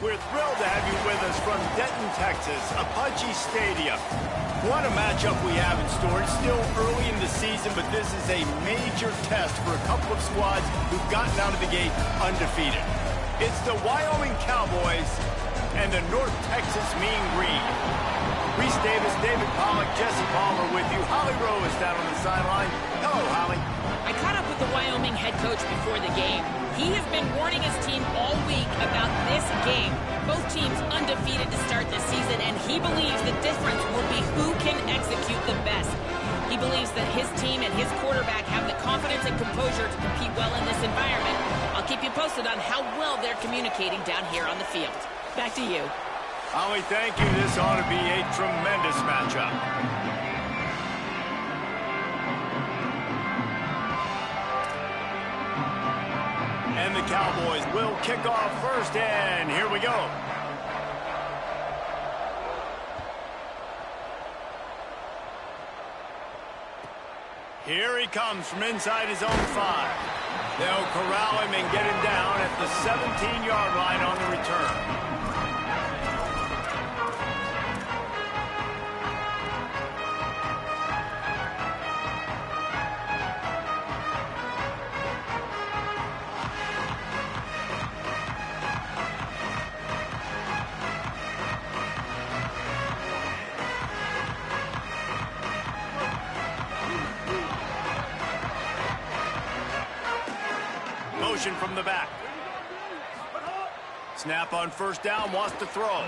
We're thrilled to have you with us from Denton, Texas, Apache Stadium. What a matchup we have in store. It's still early in the season, but this is a major test for a couple of squads who've gotten out of the gate undefeated. It's the Wyoming Cowboys and the North Texas Mean Green. Reese Davis, David Pollock, Jesse Palmer with you. Holly Rowe is down on the sideline. Hello, Holly. I caught up with the Wyoming head coach before the game. He has been warning his team all week about this game. Both teams undefeated to start this season, and he believes the difference will be who can execute the best. He believes that his team and his quarterback have the confidence and composure to compete well in this environment. I'll keep you posted on how well they're communicating down here on the field. Back to you. Holly, thank you. This ought to be a tremendous matchup. And the Cowboys will kick off first, and here we go. Here he comes from inside his own 5. They'll corral him and get him down at the 17-yard line on the return. From the back. Snap on first down, wants to throw.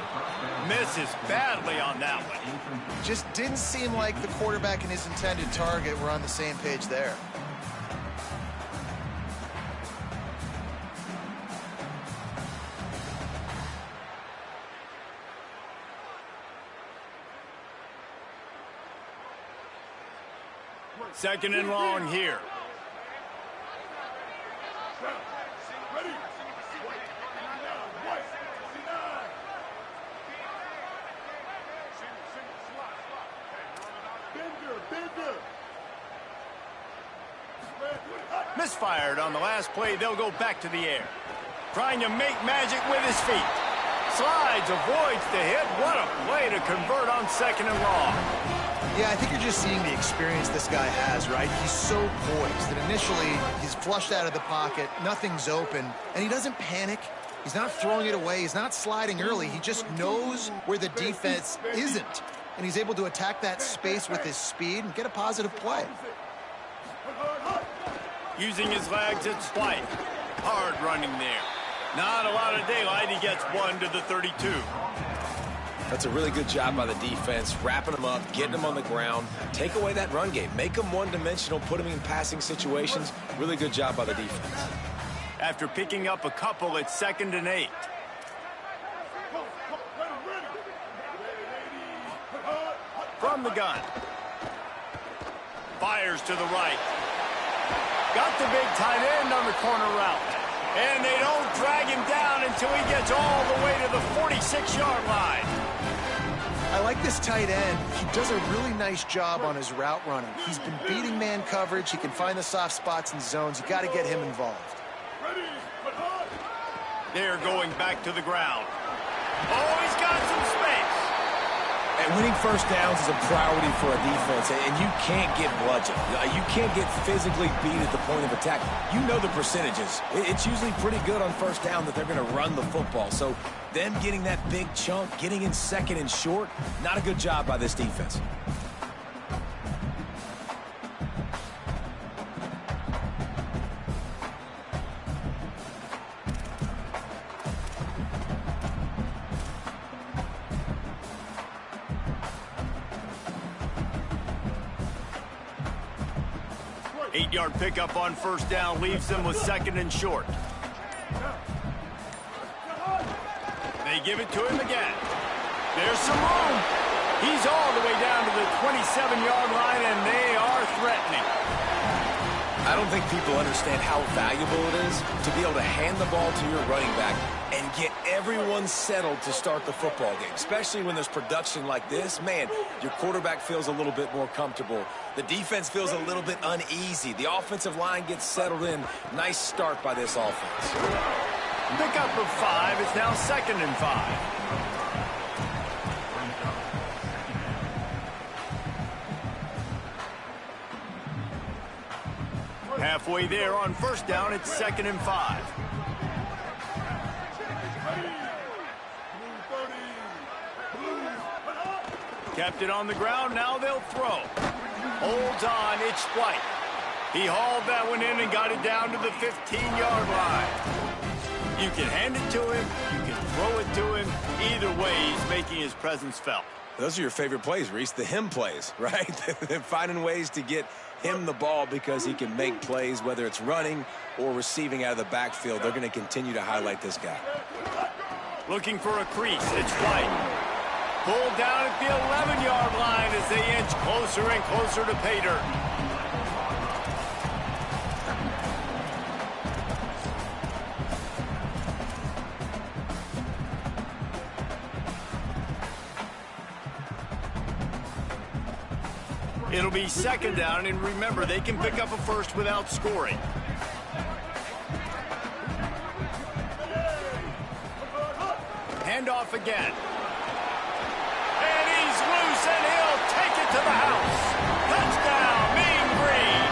Misses badly on that one. Just didn't seem like the quarterback and his intended target were on the same page there. Second and long here. Misfired on the last play. They'll go back to the air. Trying to make magic with his feet. Slides, avoids the hit. What a play to convert on second and long. Yeah, I think you're just seeing the experience this guy has, right? He's so poised that initially he's flushed out of the pocket, nothing's open, and he doesn't panic. He's not throwing it away. He's not sliding early. He just knows where the defense isn't, and he's able to attack that space with his speed and get a positive play. Using his legs, it's White. Hard running there. Not a lot of daylight. He gets 1 to the 32. That's a really good job by the defense, wrapping them up, getting them on the ground. Take away that run game. Make them one-dimensional, put them in passing situations. Really good job by the defense. After picking up a couple, it's 2nd and 8. From the gun. Fires to the right. Got the big tight end on the corner route. And they don't drag him down until he gets all the way to the 46-yard line. I like this tight end. He does a really nice job on his route running. He's been beating man coverage. He can find the soft spots and zones. You got to get him involved. They're going back to the ground. Oh, he's got some space. And winning first downs is a priority for a defense, and you can't get bludgeoned. You can't get physically beat at the point of attack. You know the percentages. It's usually pretty good on first down that they're going to run the football. So them getting that big chunk, getting in 2nd and short, not a good job by this defense. 8-yard pickup on first down leaves them with 2nd and short. They give it to him again. There's some room. He's all the way down to the 27-yard line, and they are threatening. I don't think people understand how valuable it is to be able to hand the ball to your running back and get everyone settled to start the football game, especially when there's production like this. Man, your quarterback feels a little bit more comfortable. The defense feels a little bit uneasy. The offensive line gets settled in. Nice start by this offense. Pickup of 5. It's now 2nd and 5. Halfway there on first down, it's 2nd and 5. Kept it on the ground, now they'll throw. Holds on, it's White. He hauled that one in and got it down to the 15-yard line. You can hand it to him, you can throw it to him. Either way, he's making his presence felt. Those are your favorite plays, Reese, the him plays, right? They're finding ways to get him the ball because he can make plays, whether it's running or receiving out of the backfield. They're going to continue to highlight this guy. Looking for a crease. It's White. Pulled down at the 11-yard line as they inch closer and closer to pay dirt. It'll be 2nd down, and remember, they can pick up a first without scoring. Handoff again. And he's loose, and he'll take it to the house. Touchdown, Mean Green.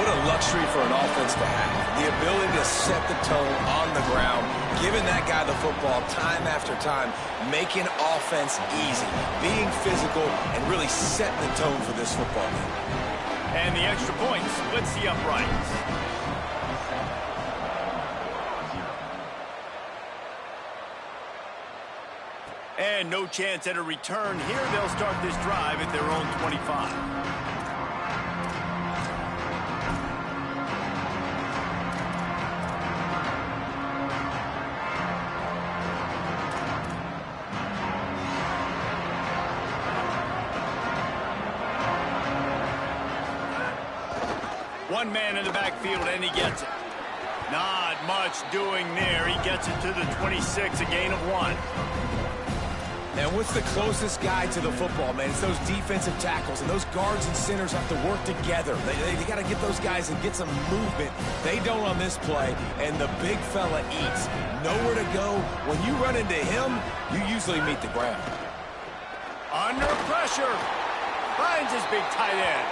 What a luxury for an offense to have. The ability to set the tone on the ground, giving that guy the football time after time, making offense easy, being physical, and really setting the tone for this football game. And the extra point splits the uprights. And no chance at a return here. They'll start this drive at their own 25. One man in the backfield, and he gets it. Not much doing there. He gets it to the 26, a gain of 1. And what's the closest guy to the football, man? It's those defensive tackles, and those guards and centers have to work together. They got to get those guys and get some movement. They don't on this play, and the big fella eats. Nowhere to go. When you run into him, you usually meet the ground. Under pressure. Finds his big tight end.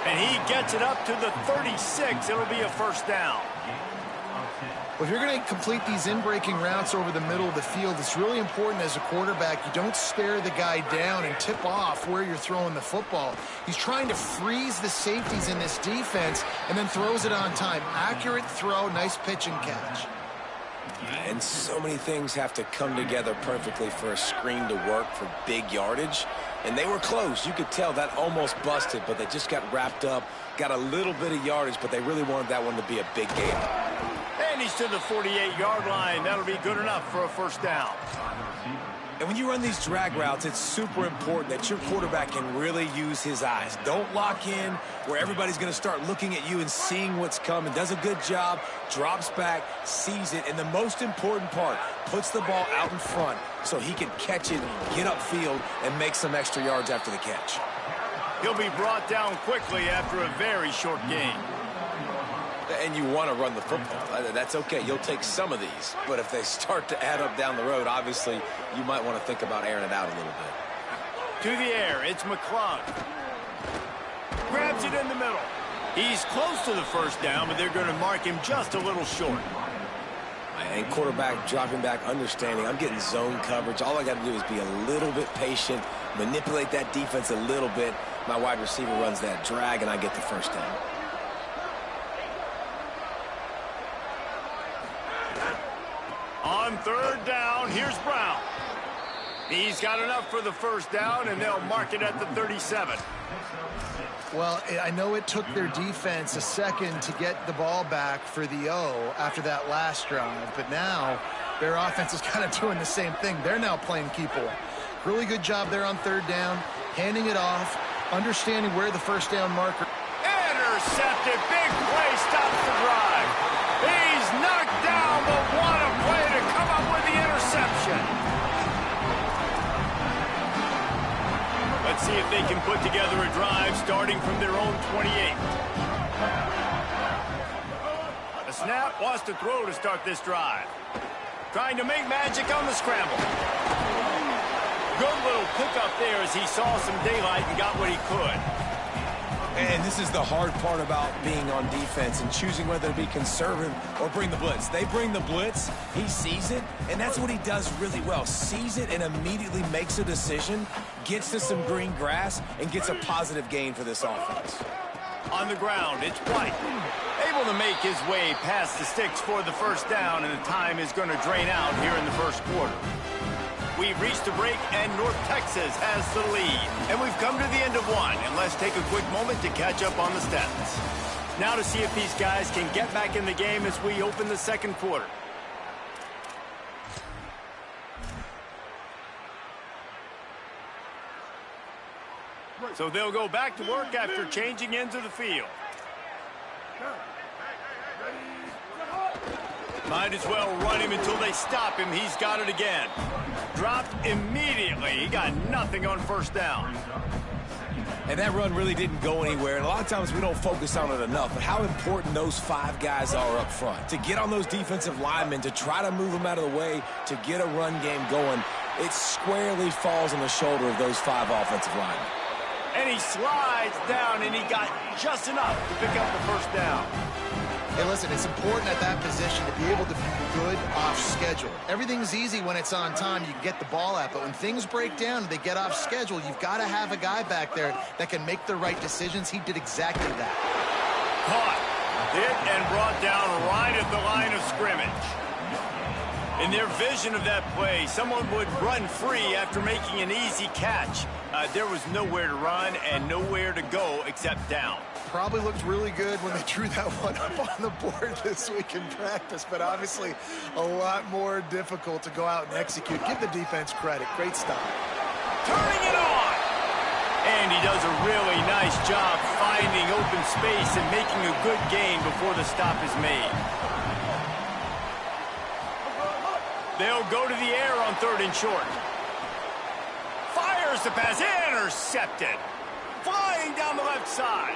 And he gets it up to the 36. It'll be a first down. Well, if you're going to complete these in-breaking routes over the middle of the field, it's really important as a quarterback you don't stare the guy down and tip off where you're throwing the football. He's trying to freeze the safeties in this defense and then throws it on time. Accurate throw, nice pitch and catch. And so many things have to come together perfectly for a screen to work for big yardage. And they were close. You could tell that almost busted, but they just got wrapped up, got a little bit of yardage, but they really wanted that one to be a big game. And he's to the 48-yard line. That'll be good enough for a first down. And when you run these drag routes, it's super important that your quarterback can really use his eyes. Don't lock in where everybody's going to start looking at you and seeing what's coming. Does a good job, drops back, sees it, and the most important part, puts the ball out in front so he can catch it, get upfield, and make some extra yards after the catch. He'll be brought down quickly after a very short game. And you want to run the football. That's okay. You'll take some of these. But if they start to add up down the road, obviously, you might want to think about airing it out a little bit. To the air, it's McClung. Grabs it in the middle. He's close to the first down, but they're going to mark him just a little short. And quarterback dropping back, understanding, I'm getting zone coverage. All I got to do is be a little bit patient, manipulate that defense a little bit. My wide receiver runs that drag, and I get the first down. On third down, here's Brown. He's got enough for the first down, and they'll mark it at the 37. Well, I know it took their defense a second to get the ball back for the O after that last drive, but now their offense is kind of doing the same thing. They're now playing keep away. Really good job there on third down, handing it off, understanding where the first down marker. Intercepted. Big play stops the drive. He's knocked down, but what a play to come up with the interception. Let's see if they can put together a drive starting from their own 28. The snap wants to throw to start this drive. Trying to make magic on the scramble. Good little pickup there as he saw some daylight and got what he could. And this is the hard part about being on defense and choosing whether to be conservative or bring the blitz. They bring the blitz, he sees it, and that's what he does really well. Sees it and immediately makes a decision, gets to some green grass, and gets a positive gain for this offense. On the ground, it's White. Able to make his way past the sticks for the first down, and the time is going to drain out here in the first quarter. We've reached the break, and North Texas has the lead. And we've come to the end of one, and let's take a quick moment to catch up on the stats. Now to see if these guys can get back in the game as we open the second quarter. So they'll go back to work after changing into the field. Might as well run him until they stop him. He's got it again. Dropped immediately. He got nothing on first down. And that run really didn't go anywhere. And a lot of times we don't focus on it enough. But how important those 5 guys are up front. To get on those defensive linemen, to try to move them out of the way, to get a run game going, it squarely falls on the shoulder of those 5 offensive linemen. And he slides down, and he got just enough to pick up the first down. Hey, listen, it's important at that position to be able to be good off schedule. Everything's easy when it's on time. You can get the ball out, but when things break down and they get off schedule, you've got to have a guy back there that can make the right decisions. He did exactly that. Caught, hit, and brought down right at the line of scrimmage. In their vision of that play, someone would run free after making an easy catch. There was nowhere to run and nowhere to go except down. Probably looked really good when they drew that one up on the board this week in practice, but obviously a lot more difficult to go out and execute. Give the defense credit. Great stop. Turning it on! And he does a really nice job finding open space and making a good gain before the stop is made. They'll go to the air on 3rd and short. Fires the pass, intercepted. Flying down the left side.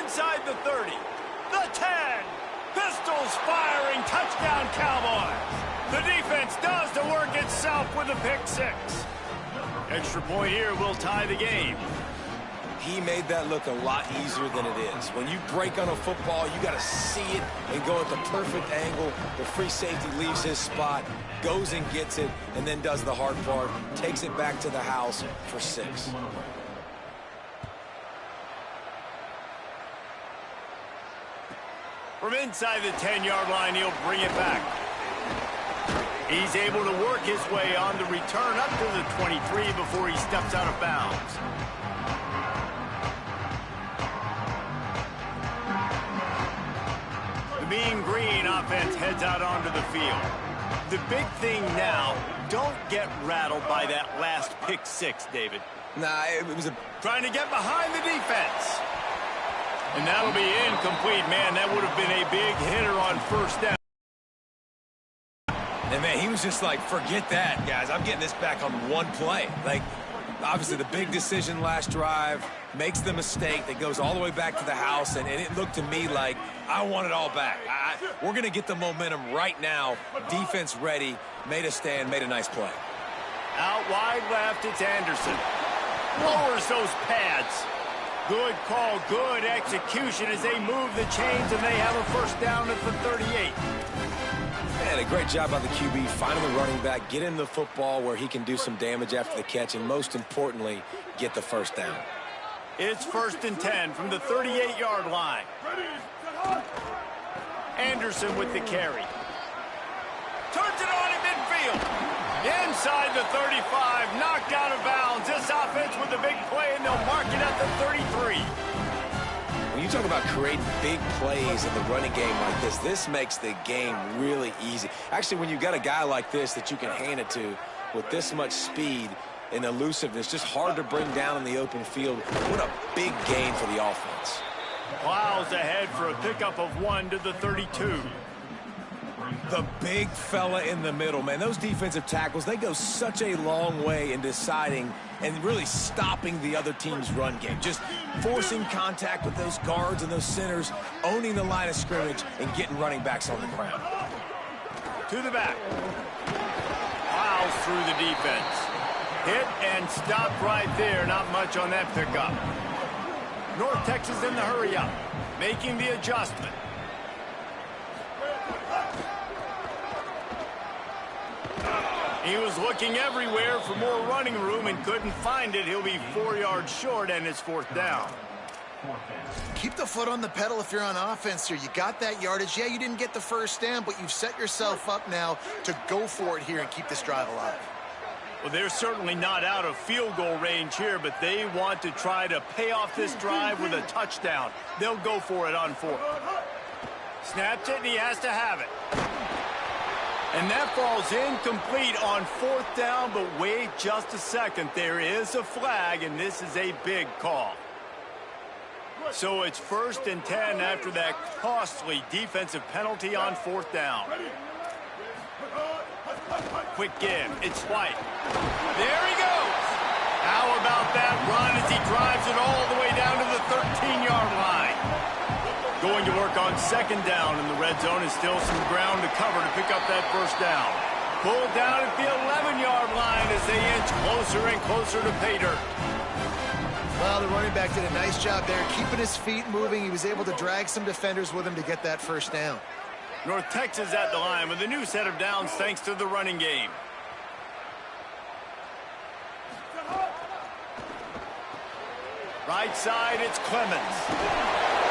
Inside the 30, the 10. Pistols firing, touchdown Cowboys. The defense does the work itself with a pick 6. Extra point here will tie the game. He made that look a lot easier than it is. When you break on a football, you got to see it and go at the perfect angle. The free safety leaves his spot, goes and gets it, and then does the hard part, takes it back to the house for 6. From inside the 10-yard line, he'll bring it back. He's able to work his way on the return up to the 23 before he steps out of bounds. The Mean Green offense heads out onto the field. The big thing now, don't get rattled by that last pick 6, David. Nah, it was trying to get behind the defense. And that'll be incomplete, man. That would have been a big hitter on first down. And, man, he was just like, forget that, guys. I'm getting this back on one play. Like, obviously, the big decision last drive makes the mistake that goes all the way back to the house, and it looked to me like I want it all back. We're going to get the momentum right now. Defense ready, made a stand, made a nice play. Out wide left, it's Anderson. Lowers those pads. Good call, good execution as they move the chains, and they have a first down at the 38. Man, a great job by the QB, finding the running back, get him the football where he can do some damage after the catch, and most importantly, get the first down. It's 1st and 10 from the 38-yard line. Anderson with the carry. Turns it on in midfield. Inside the 35, knocked out of bounds. This offense with a big play, and they'll mark it at the 33. When you talk about creating big plays in the running game like this makes the game really easy. Actually, when you've got a guy like this that you can hand it to with this much speed and elusiveness, just hard to bring down in the open field. What a big gain for the offense. Plows ahead for a pickup of 1 to the 32. The big fella in the middle, man. Those defensive tackles, they go such a long way in deciding and really stopping the other team's run game. Just forcing contact with those guards and those centers, owning the line of scrimmage, and getting running backs on the ground. To the back. Plows through the defense. Hit and stopped right there. Not much on that pickup. North Texas in the hurry up, making the adjustment. He was looking everywhere for more running room and couldn't find it. He'll be 4 yards short, and it's 4th down. Keep the foot on the pedal if you're on offense here. You got that yardage. Yeah, you didn't get the first down, but you've set yourself up now to go for it here and keep this drive alive. Well, they're certainly not out of field goal range here, but they want to try to pay off this drive with a touchdown. They'll go for it on 4th. Snaps it, and he has to have it. And that falls incomplete on 4th down, but wait just a second. There is a flag, and this is a big call. So it's 1st and 10 after that costly defensive penalty on 4th down. Quick give. It's White. There he goes. How about that run as he drives it all the way down to the 13-yard line? Going to work on 2nd down in the red zone, and still some ground to cover to pick up that 1st down. Pulled down at the 11-yard line as they inch closer and closer to pay dirt. Well, the running back did a nice job there, keeping his feet moving. He was able to drag some defenders with him to get that 1st down. North Texas at the line with a new set of downs thanks to the running game. Right side, it's Clemens.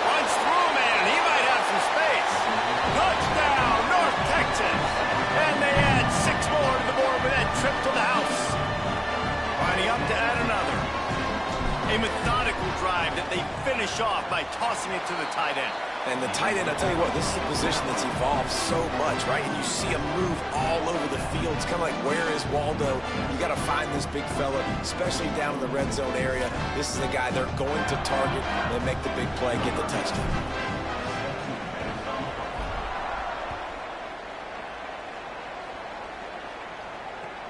Runs through, man. He might have some space. Touchdown, North Texas. And they add 6 more to the board with that trip to the house. Lining up to add another. A methodical drive that they finish off by tossing it to the tight end. And the tight end, I tell you what, this is a position that's evolved so much, right? And you see him move all over the field. It's kind of like, where is Waldo? You got to find this big fella, especially down in the red zone area. This is the guy they're going to target and make the big play, get the touchdown.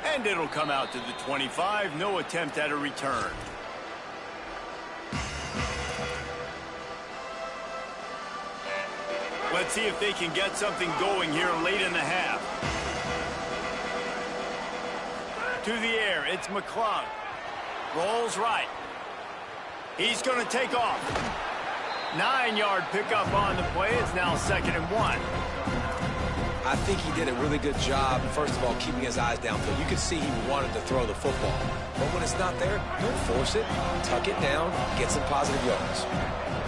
And it'll come out to the 25. No attempt at a return. Let's see if they can get something going here late in the half. To the air, it's McClung. Rolls right. He's going to take off. 9-yard pickup on the play. It's now 2nd and 1. I think he did a really good job, first of all, keeping his eyes downfield. You could see he wanted to throw the football. But when it's not there, don't force it. Tuck it down. Get some positive yards.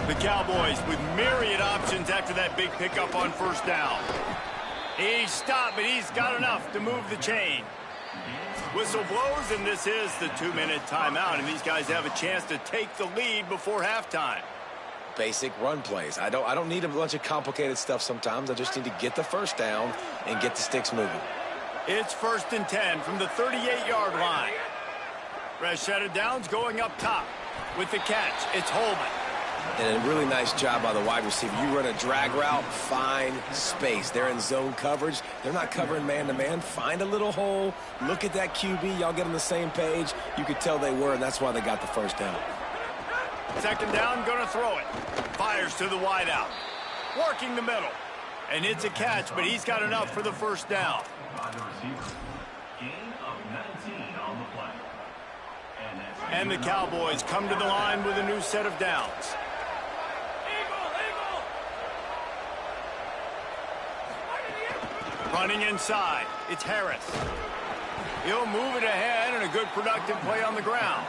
The Cowboys with myriad options after that big pickup on 1st down. He's stopped, but he's got enough to move the chain. Whistle blows, and this is the 2-minute timeout, and these guys have a chance to take the lead before halftime. Basic run plays. I don't need a bunch of complicated stuff sometimes. I just need to get the 1st down and get the sticks moving. It's 1st and 10 from the 38-yard line. Rashad Downs going up top with the catch. It's Holman. And a really nice job by the wide receiver. You run a drag route, find space. They're in zone coverage. They're not covering man-to-man. Find a little hole. Look at that QB. Y'all get on the same page. You could tell they were, and that's why they got the 1st down. 2nd down, going to throw it. Fires to the wideout. Working the middle. And it's a catch, but he's got enough for the 1st down. And the Cowboys come to the line with a new set of downs. Running inside, it's Harris. He'll move it ahead, and a good productive play on the ground.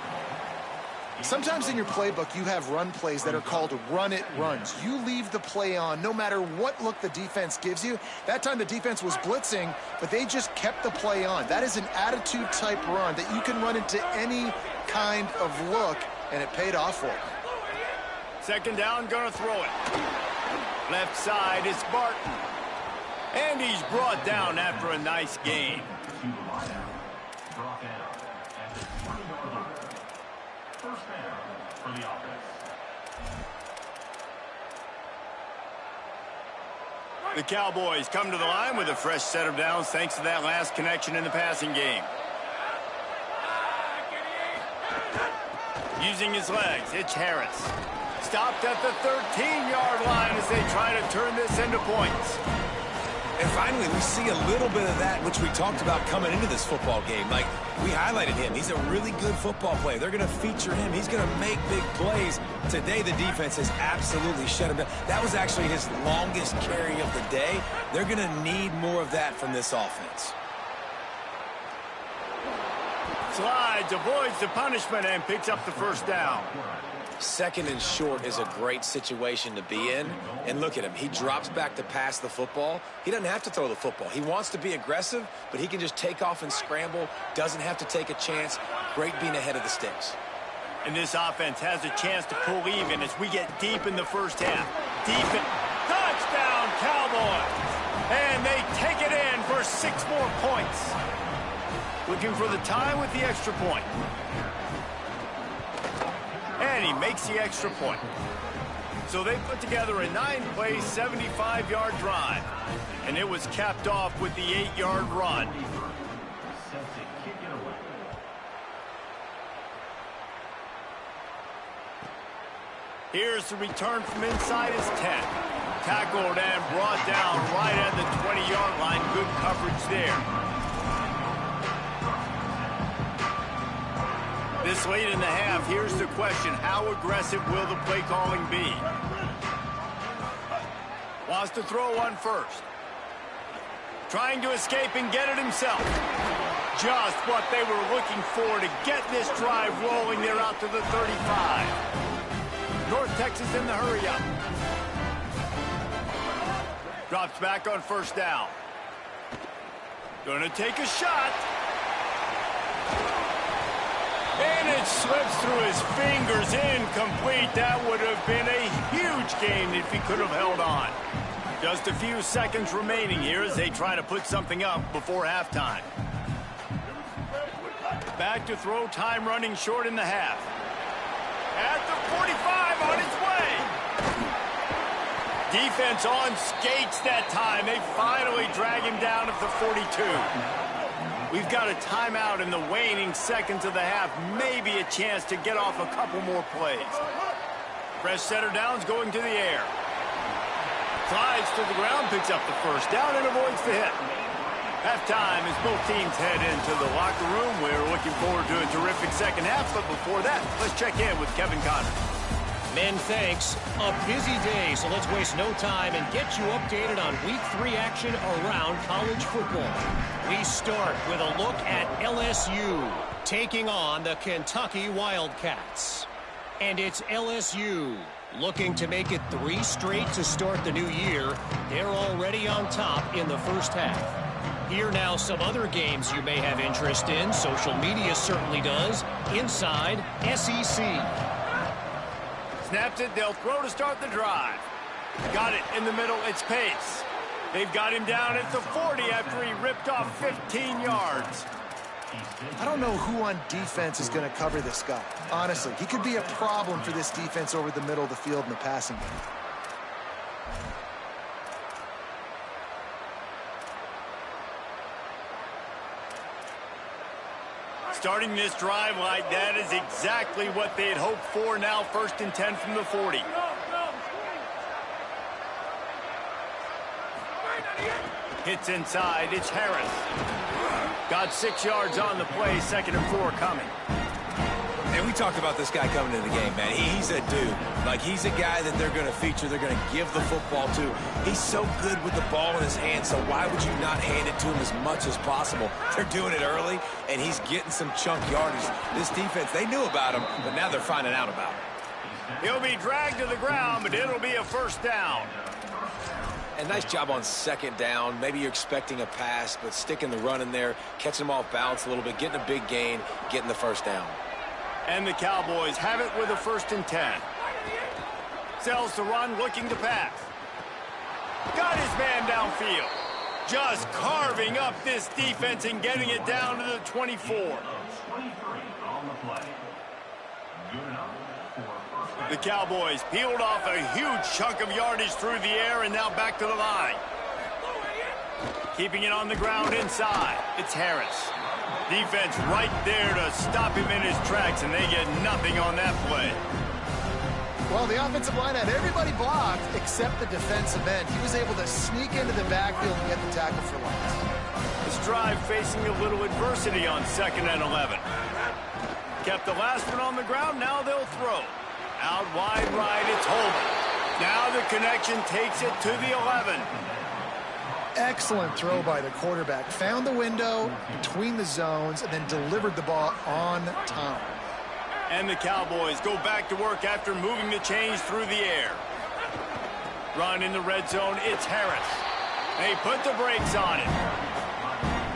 Sometimes in your playbook, you have run plays that are called run-it runs. You leave the play on no matter what look the defense gives you. That time the defense was blitzing, but they just kept the play on. That is an attitude-type run that you can run into any kind of look, and it paid off for him. Second down, gonna throw it. Left side is Barton. And he's brought down after a nice gain. The Cowboys come to the line with a fresh set of downs thanks to that last connection in the passing game. Using his legs, it's Harris. Stopped at the 13-yard line as they try to turn this into points. And finally, we see a little bit of that, which we talked about coming into this football game. Like, we highlighted him. He's a really good football player. They're going to feature him. He's going to make big plays. Today, the defense has absolutely shut him down. That was actually his longest carry of the day. They're going to need more of that from this offense. Slides, avoids the punishment, and picks up the first down. Second and short is a great situation to be in. And look at him. He drops back to pass the football. He doesn't have to throw the football. He wants to be aggressive, but he can just take off and scramble. Doesn't have to take a chance. Great being ahead of the sticks. And this offense has a chance to pull even as we get deep in the first half. Deep in. Touchdown, Cowboys! And they take it in for 6 more points. Looking for the tie with the extra point. And he makes the extra point. So they put together a 9-play, 75-yard drive. And it was capped off with the 8-yard run. Here's the return from inside his 10. Tackled and brought down right at the 20-yard line. Good coverage there. This late in the half, here's the question. How aggressive will the play calling be? Wants to throw one first. Trying to escape and get it himself. Just what they were looking for to get this drive rolling. They're out to the 35. North Texas in the hurry-up. Drops back on first down. Gonna take a shot. And it slips through his fingers, incomplete. That would have been a huge gain if he could have held on. Just a few seconds remaining here as they try to put something up before halftime. Back to throw, time running short in the half. At the 45, on its way. Defense on skates that time. They finally drag him down at the 42. We've got a timeout in the waning seconds of the half. Maybe a chance to get off a couple more plays. Fresh setter downs going to the air. Slides to the ground, picks up the first down, and avoids the hit. Halftime as both teams head into the locker room. We're looking forward to a terrific second half, but before that, let's check in with Kevin Connor. Men, thanks. A busy day, so let's waste no time and get you updated on Week 3 action around college football. We start with a look at LSU taking on the Kentucky Wildcats. And it's LSU looking to make it 3 straight to start the new year. They're already on top in the first half. Here now some other games you may have interest in. Social media certainly does. Inside SEC. Snaps it, they'll throw to start the drive. Got it in the middle, it's Pace. They've got him down at the 40 after he ripped off 15 yards. I don't know who on defense is going to cover this guy. Honestly, he could be a problem for this defense over the middle of the field in the passing game. Starting this drive like that is exactly what they had hoped for. Now 1st and 10 from the 40. Hits inside, it's Harris. Got 6 yards on the play, 2nd and 4 coming. And we talked about this guy coming into the game, man. He's a dude. Like, he's a guy that they're going to feature, they're going to give the football to. He's so good with the ball in his hand, so why would you not hand it to him as much as possible? They're doing it early, and he's getting some chunk yardage. This defense, they knew about him, but now they're finding out about him. He'll be dragged to the ground, but it'll be a first down. And nice job on second down. Maybe you're expecting a pass, but sticking the run in there, catching them off balance a little bit, getting a big gain, getting the first down. And the Cowboys have it with a 1st and 10. Sells to run, looking to pass. Got his man downfield. Just carving up this defense and getting it down to the 24. The Cowboys peeled off a huge chunk of yardage through the air and now back to the line. Keeping it on the ground inside. It's Harris. Defense right there to stop him in his tracks, and they get nothing on that play. Well, the offensive line had everybody blocked except the defensive end. He was able to sneak into the backfield and get the tackle for loss. This drive facing a little adversity on 2nd and 11. Kept the last one on the ground, now they'll throw. Out wide right, it's Holman. Now the connection takes it to the 11. Excellent throw by the quarterback. Found the window between the zones and then delivered the ball on time. And the Cowboys go back to work after moving the chains through the air. Run in the red zone, it's Harris. They put the brakes on it.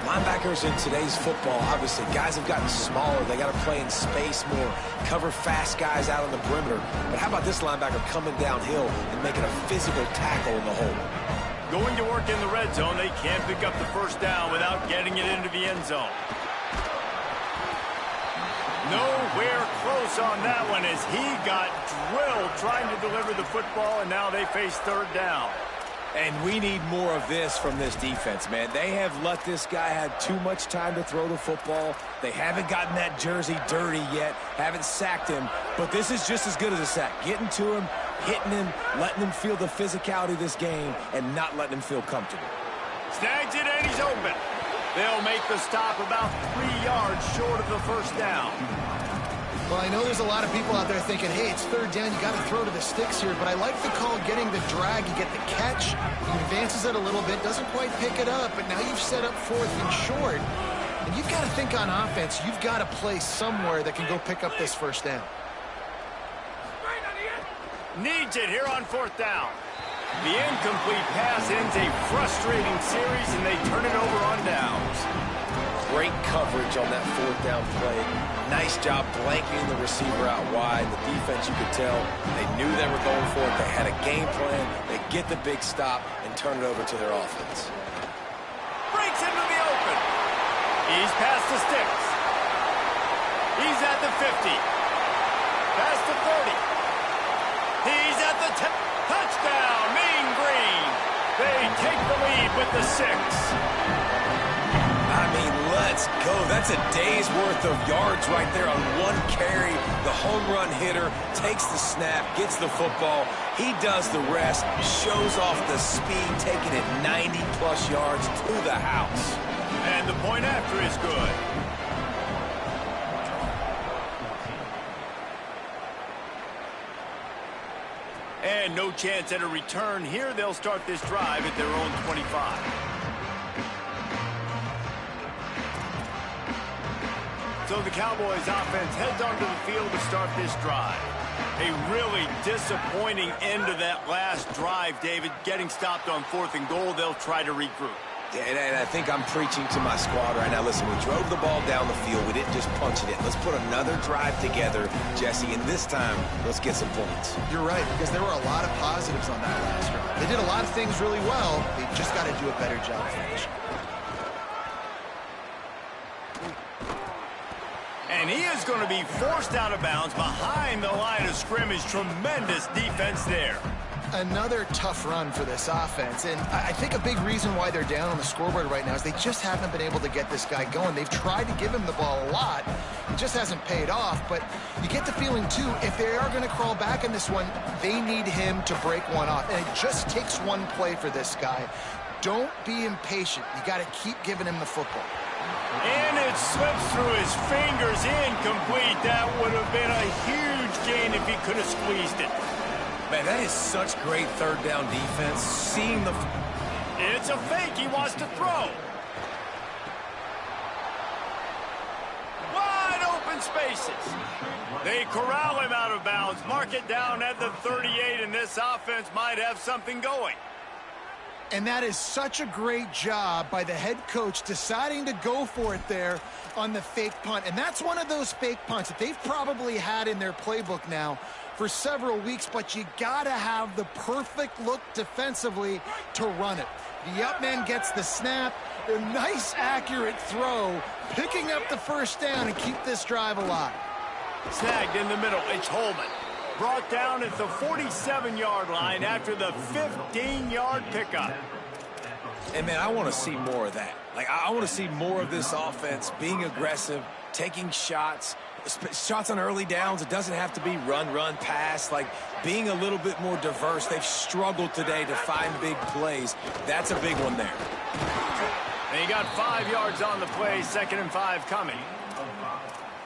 Linebackers in today's football, obviously, guys have gotten smaller. They got to play in space more, cover fast guys out on the perimeter. But how about this linebacker coming downhill and making a physical tackle in the hole? Going to work in the red zone, they can't pick up the first down without getting it into the end zone. Nowhere close on that one as he got drilled trying to deliver the football, and now they face 3rd down. And we need more of this from this defense, man. They have let this guy have too much time to throw the football. They haven't gotten that jersey dirty yet, haven't sacked him, but this is just as good as a sack. Getting to him, hitting him, letting him feel the physicality of this game, and not letting him feel comfortable. Snags it, and he's open. They'll make the stop about 3 yards short of the first down. Well, I know there's a lot of people out there thinking, hey, it's 3rd down, you got to throw to the sticks here, but I like the call getting the drag. You get the catch, he advances it a little bit, doesn't quite pick it up, but now you've set up 4th and short. And you've got to think on offense, you've got to play somewhere that can go pick up this first down. Needs it here on 4th down. The incomplete pass ends a frustrating series, and they turn it over on downs. Great coverage on that 4th down play. Nice job blanketing the receiver out wide. The defense, you could tell, they knew they were going for it. They had a game plan. They get the big stop and turn it over to their offense. Breaks into the open. He's past the sticks. He's at the 50. Past the 30. He's at the 10. Touchdown, Mean Green. They take the lead with the 6. I mean, let's go. That's a day's worth of yards right there on one carry. The home run hitter takes the snap, gets the football. He does the rest, shows off the speed, taking it 90-plus yards to the house. And the point after is good. And no chance at a return here. They'll start this drive at their own 25. So the Cowboys offense heads onto the field to start this drive. A really disappointing end to that last drive, David. Getting stopped on 4th and goal, they'll try to regroup. Yeah, and I think I'm preaching to my squad right now. Listen, we drove the ball down the field. We didn't just punch it in. Let's put another drive together, Jesse, and this time, let's get some points. You're right, because there were a lot of positives on that last drive. They did a lot of things really well. They just got to do a better job finishing. And he is going to be forced out of bounds behind the line of scrimmage. Tremendous defense there. Another tough run for this offense, and I think a big reason why they're down on the scoreboard right now is they just haven't been able to get this guy going. They've tried to give him the ball a lot. It just hasn't paid off, but you get the feeling, too, if they are going to crawl back in this one, they need him to break one off, and it just takes one play for this guy. Don't be impatient. You got to keep giving him the football. And it slips through his fingers, incomplete. That would have been a huge gain if he could have squeezed it. Man, that is such great third down defense. Seeing the... It's a fake. He wants to throw. Wide open spaces. They corral him out of bounds. Mark it down at the 38, and this offense might have something going. And that is such a great job by the head coach deciding to go for it there on the fake punt. And that's one of those fake punts that they've probably had in their playbook now for several weeks, but you got to have the perfect look defensively to run it. The up man gets the snap, a nice accurate throw, picking up the first down and keep this drive alive. Snagged in the middle, it's Holman. Brought down at the 47-yard line after the 15-yard pickup. And, man, I want to see more of that. Like, I want to see more of this offense being aggressive, taking shots on early downs. It doesn't have to be run, pass. Like, being a little bit more diverse. They've struggled today to find big plays. That's a big one there. And he got 5 yards on the play, 2nd and 5 coming.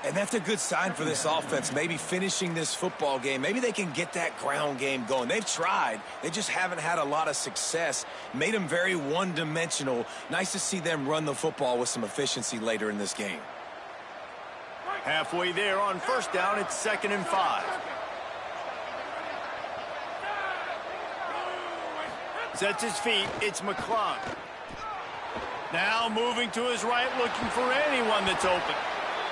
And that's a good sign for this offense, maybe finishing this football game. Maybe they can get that ground game going. They've tried. They just haven't had a lot of success. Made them very one-dimensional. Nice to see them run the football with some efficiency later in this game. Halfway there on first down, it's 2nd and 5. Sets his feet, it's McClung. Now moving to his right, looking for anyone that's open.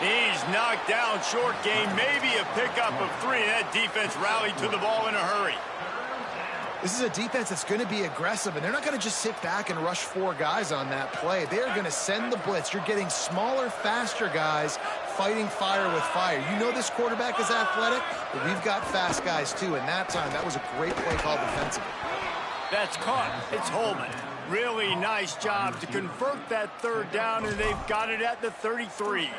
He's knocked down, short game, maybe a pickup of 3. That defense rallied to the ball in a hurry. This is a defense that's going to be aggressive, and they're not going to just sit back and rush 4 guys on that play. They're going to send the blitz. You're getting smaller, faster guys fighting fire with fire. You know this quarterback is athletic, but we've got fast guys too, and that time, that was a great play call defensively. That's caught. It's Holman. Really nice job to convert that 3rd down, and they've got it at the 33.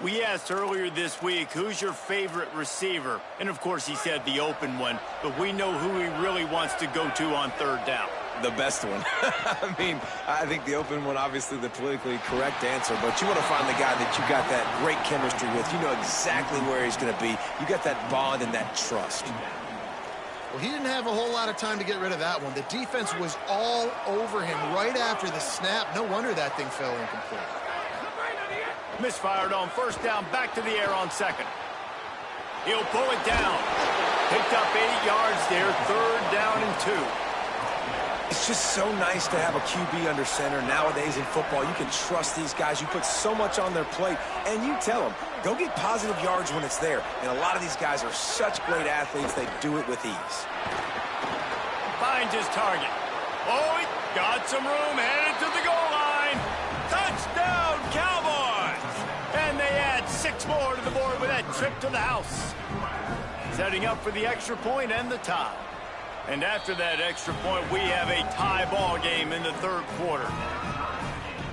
We asked earlier this week, who's your favorite receiver? And, of course, he said the open one, but we know who he really wants to go to on 3rd down. The best one. I mean, I think the open one, obviously the politically correct answer, but you want to find the guy that you got that great chemistry with. You know exactly where he's going to be. You got that bond and that trust. Well, he didn't have a whole lot of time to get rid of that one. The defense was all over him right after the snap. No wonder that thing fell incomplete. Misfired on first down, back to the air on 2nd. He'll pull it down. Picked up 8 yards there, 3rd down and 2. It's just so nice to have a QB under center. Nowadays in football, you can trust these guys. You put so much on their plate, and you tell them, go get positive yards when it's there. And a lot of these guys are such great athletes, they do it with ease. Finds his target. Oh, he got some room, headed to the goal line. Touchdown, Cowboys! And they add 6 more to the board with that trip to the house. Setting up for the extra point and the tie. And after that extra point, we have a tie ball game in the 3rd quarter.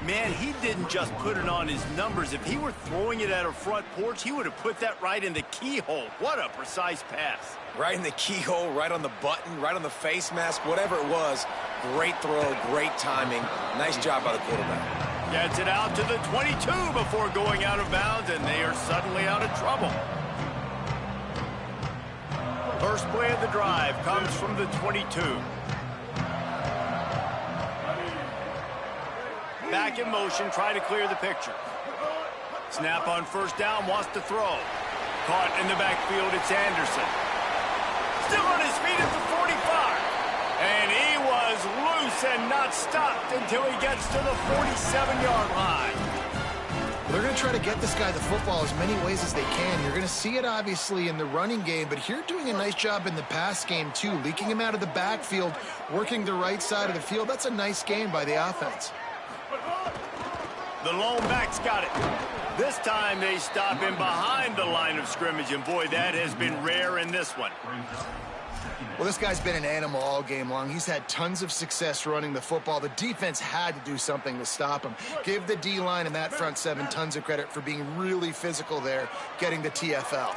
Man, he didn't just put it on his numbers. If he were throwing it at a front porch, he would have put that right in the keyhole. What a precise pass. Right in the keyhole, right on the button, right on the face mask, whatever it was. Great throw, great timing. Nice job by the quarterback. Gets it out to the 22 before going out of bounds, and they are suddenly out of trouble. First play of the drive comes from the 22. Back in motion, try to clear the picture. Snap on first down, wants to throw. Caught in the backfield, it's Anderson. Still on his feet at the 45. And he was loose and not stopped until he gets to the 47-yard line. They're going to try to get this guy the football as many ways as they can. You're going to see it, obviously, in the running game, but here doing a nice job in the pass game, too. Leaking him out of the backfield, working the right side of the field. That's a nice game by the offense. The lone back's got it. This time they stop him behind the line of scrimmage, and boy, that has been rare in this one. Well, this guy's been an animal all game long. He's had tons of success running the football. The defense had to do something to stop him. Give the D-line and that front 7 tons of credit for being really physical there, getting the TFL.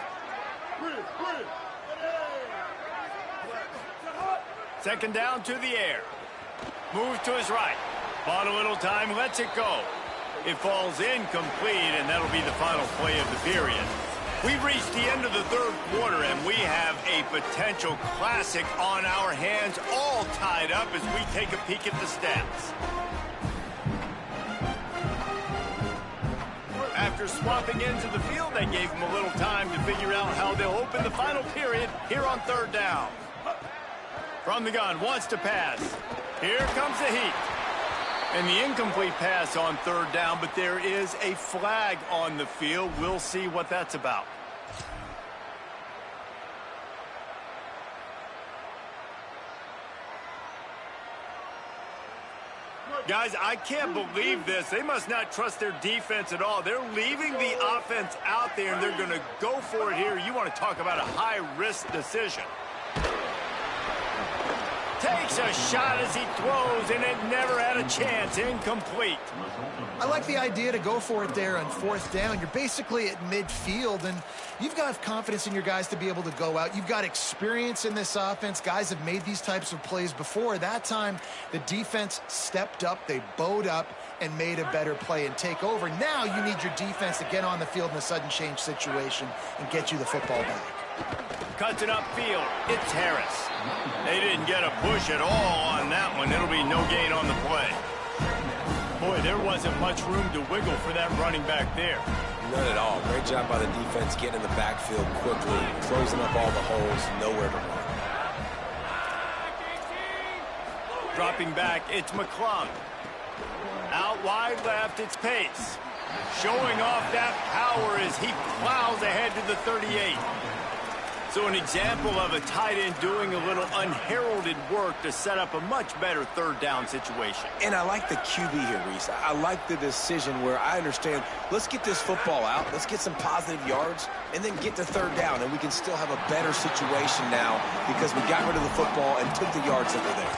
Second down to the air. Moves to his right. Bought a little time, lets it go. It falls incomplete, and that'll be the final play of the period. We've reached the end of the third quarter, and we have a potential classic on our hands, all tied up as we take a peek at the stats. After swapping ends of the field, they gave them a little time to figure out how they'll open the final period here on third down. From the gun, wants to pass. Here comes the heat. And the incomplete pass on third down, but there is a flag on the field. We'll see what that's about. Guys, I can't believe this. They must not trust their defense at all. They're leaving the offense out there, and they're going to go for it here. You want to talk about a high-risk decision. Takes a shot as he throws, and it never had a chance. Incomplete. I like the idea to go for it there on fourth down. You're basically at midfield, and you've got confidence in your guys to be able to go out. You've got experience in this offense. Guys have made these types of plays before. That time, the defense stepped up. They bowed up and made a better play and take over. Now you need your defense to get on the field in a sudden change situation and get you the football back. Cuts it upfield. It's Harris. They didn't get a push at all on that one. It'll be no gain on the play. Boy, there wasn't much room to wiggle for that running back there. None at all. Great job by the defense getting in the backfield quickly, closing up all the holes, nowhere to run. Dropping back, it's McClung. Out wide left, it's Pace. Showing off that power as he plows ahead to the 38. So an example of a tight end doing a little unheralded work to set up a much better third down situation. And I like the QB here, Reese. I like the decision where I understand, let's get this football out, let's get some positive yards, and then get to third down, and we can still have a better situation now because we got rid of the football and took the yards that were there.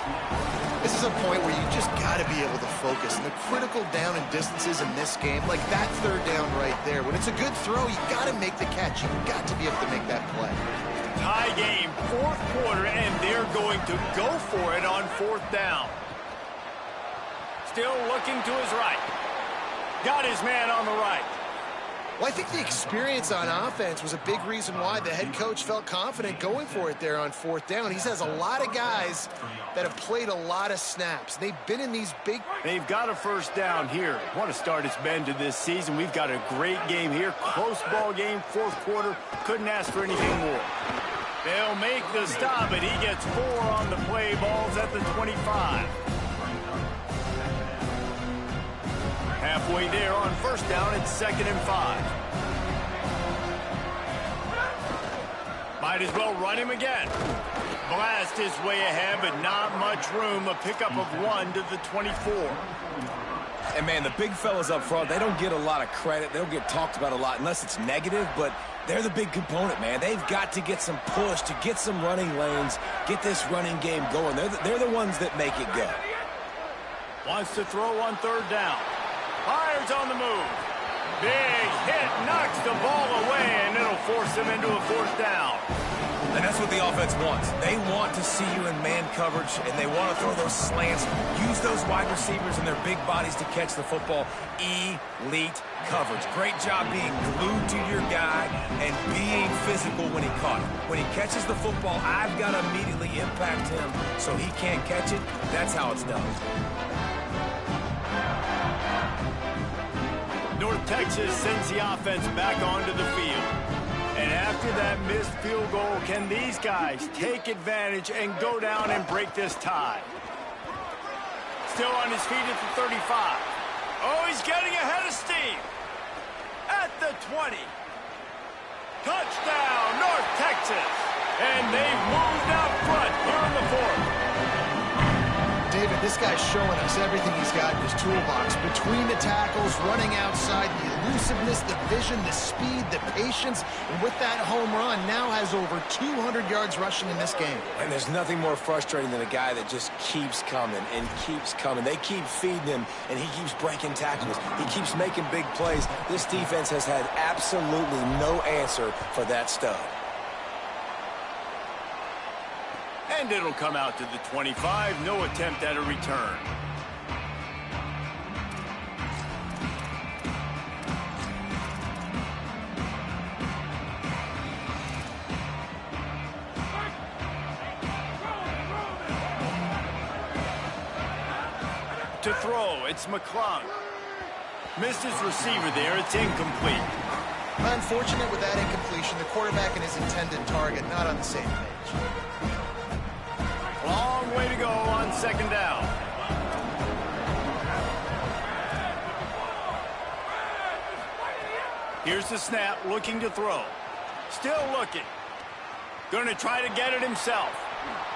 This is a point where you just got to be able to focus. And the critical down and distances in this game, like that third down right there, when it's a good throw, you got to make the catch. You got to be able to make that play. Tie game, fourth quarter, and they're going to go for it on fourth down. Still looking to his right. Got his man on the right. Well, I think the experience on offense was a big reason why the head coach felt confident going for it there on fourth down. He has a lot of guys that have played a lot of snaps. They've been in these big... They've got a first down here. What a start it's been to this season. We've got a great game here. Close ball game, fourth quarter. Couldn't ask for anything more. They'll make the stop, and he gets 4 on the play. Balls at the 25. Halfway there on first down, it's 2nd and 5. Might as well run him again. Blast his way ahead, but not much room. A pickup of 1 to the 24. And, man, the big fellas up front, they don't get a lot of credit. They don't get talked about a lot unless it's negative, but they're the big component, man. They've got to get some push, to get some running lanes, get this running game going. They're the ones that make it go. Wants to throw on third down. Fires on the move. Big hit, knocks the ball away, and it'll force him into a fourth down. And that's what the offense wants. They want to see you in man coverage, and they want to throw those slants, use those wide receivers and their big bodies to catch the football. Elite coverage. Great job being glued to your guy and being physical when he caught it. When he catches the football, I've got to immediately impact him so he can't catch it. That's how it's done. North Texas sends the offense back onto the field. And after that missed field goal, can these guys take advantage and go down and break this tie? Still on his feet at the 35. Oh, he's getting ahead of steam. At the 20. Touchdown, North Texas. And they've moved out front here in the fourth. David, this guy's showing us everything he's got in his toolbox. Between the tackles, running outside, the elusiveness, the vision, the speed, the patience. And with that home run, now has over 200 yards rushing in this game. And there's nothing more frustrating than a guy that just keeps coming and keeps coming. They keep feeding him, and he keeps breaking tackles. He keeps making big plays. This defense has had absolutely no answer for that stud. And it'll come out to the 25. No attempt at a return. to throw. It's McClung. Missed his receiver there. It's incomplete. Unfortunate with that incompletion. The quarterback and his intended target not on the same page. Long way to go on second down. Here's the snap, looking to throw. Still looking. Going to try to get it himself.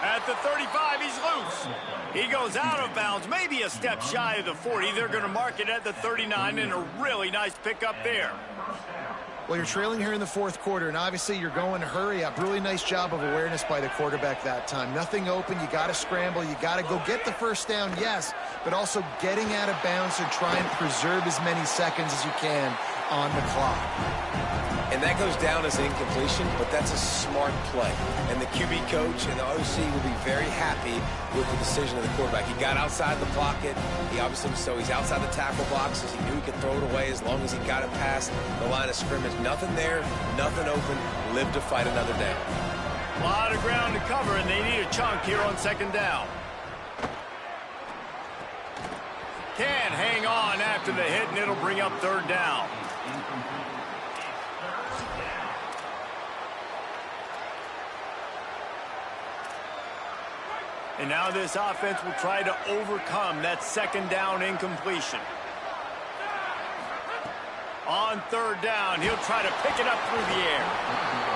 At the 35, he's loose. He goes out of bounds, maybe a step shy of the 40. They're going to mark it at the 39, and a really nice pickup there. Well, you're trailing here in the fourth quarter, and obviously you're going to hurry up. Really nice job of awareness by the quarterback that time. Nothing open. You got to scramble. You got to go get the first down, yes, but also getting out of bounds to try and preserve as many seconds as you can on the clock. And that goes down as an incompletion, but that's a smart play. And the QB coach and the OC will be very happy with the decision of the quarterback. He got outside the pocket. He obviously, so he's outside the tackle boxes. He knew he could throw it away as long as he got it past the line of scrimmage. Nothing there, nothing open. Live to fight another down. A lot of ground to cover, and they need a chunk here on second down. Can hang on after the hit, and it'll bring up third down. And now this offense will try to overcome that second down incompletion. On third down, he'll try to pick it up through the air.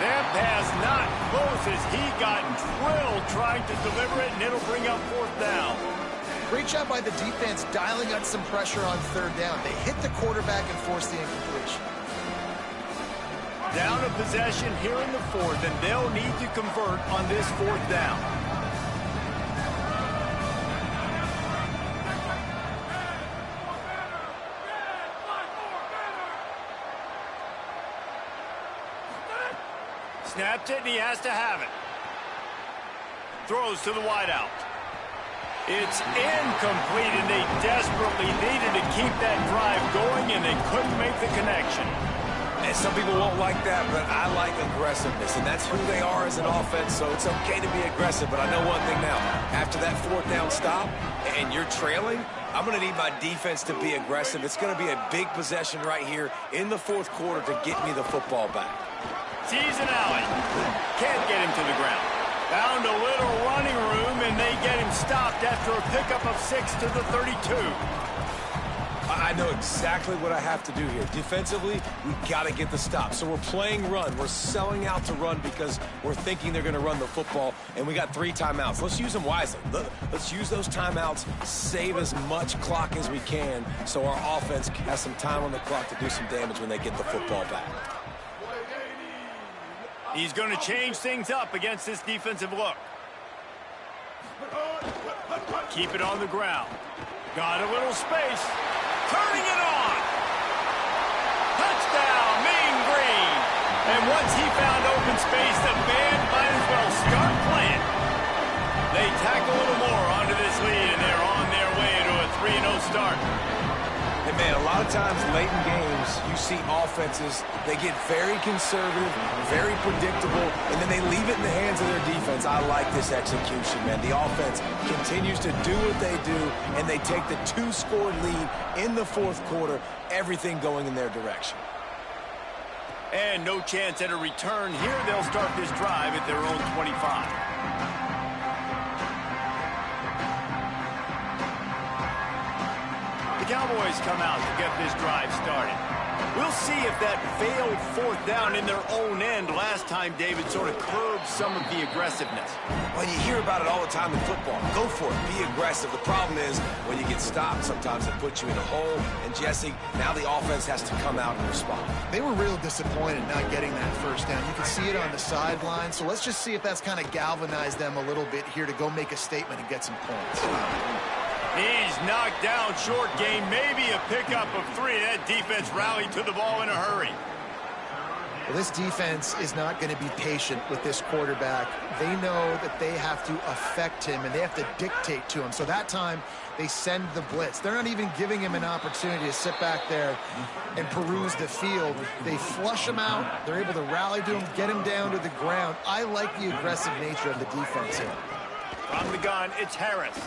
That pass not close as he got drilled trying to deliver it, and it'll bring up fourth down. Great job by the defense dialing out some pressure on third down. They hit the quarterback and forced the incompletion. Down a possession here in the fourth, and they'll need to convert on this fourth down. Snapped it, and he has to have it. Throws to the wideout. It's incomplete, and they desperately needed to keep that drive going, and they couldn't make the connection. And some people won't like that, but I like aggressiveness, and that's who they are as an offense, so it's okay to be aggressive. But I know one thing now. After that fourth down stop, and you're trailing, I'm going to need my defense to be aggressive. It's going to be a big possession right here in the fourth quarter to get me the football back. Sees an alley. Can't get him to the ground. Found a little running room, and they get him stopped after a pickup of 6 to the 32. I know exactly what I have to do here. Defensively, we got to get the stop. So we're playing run. We're selling out to run because we're thinking they're going to run the football, and we got 3 timeouts. Let's use them wisely. Let's use those timeouts, save as much clock as we can so our offense has some time on the clock to do some damage when they get the football back. He's going to change things up against this defensive look. Keep it on the ground. Got a little space. Turning it on. Touchdown, Mean Green. And once he found open space, the band might as well start playing. They tack a little more onto this lead, and they're on their way to a 3-0 start. Hey, man, a lot of times late in games, you see offenses, they get very conservative, very predictable, and then they leave it in the hands of their defense. I like this execution, man. The offense continues to do what they do, and they take the 2-score lead in the fourth quarter, everything going in their direction. And no chance at a return here. They'll start this drive at their own 25. The Cowboys come out to get this drive started. We'll see if that failed fourth down in their own end last time, David, sort of curbed some of the aggressiveness. Well, you hear about it all the time in football. Go for it. Be aggressive. The problem is when you get stopped, sometimes it puts you in a hole. And, Jesse, now the offense has to come out and respond. They were real disappointed not getting that first down. You can see it on the sideline. So let's just see if that's kind of galvanized them a little bit here to go make a statement and get some points. He's knocked down short game, maybe a pickup of 3. That defense rallied to the ball in a hurry. Well, this defense is not going to be patient with this quarterback. They know that they have to affect him, and they have to dictate to him. So that time, they send the blitz. They're not even giving him an opportunity to sit back there and peruse the field. They flush him out. They're able to rally to him, get him down to the ground. I like the aggressive nature of the defense here. From the gun, it's Harris.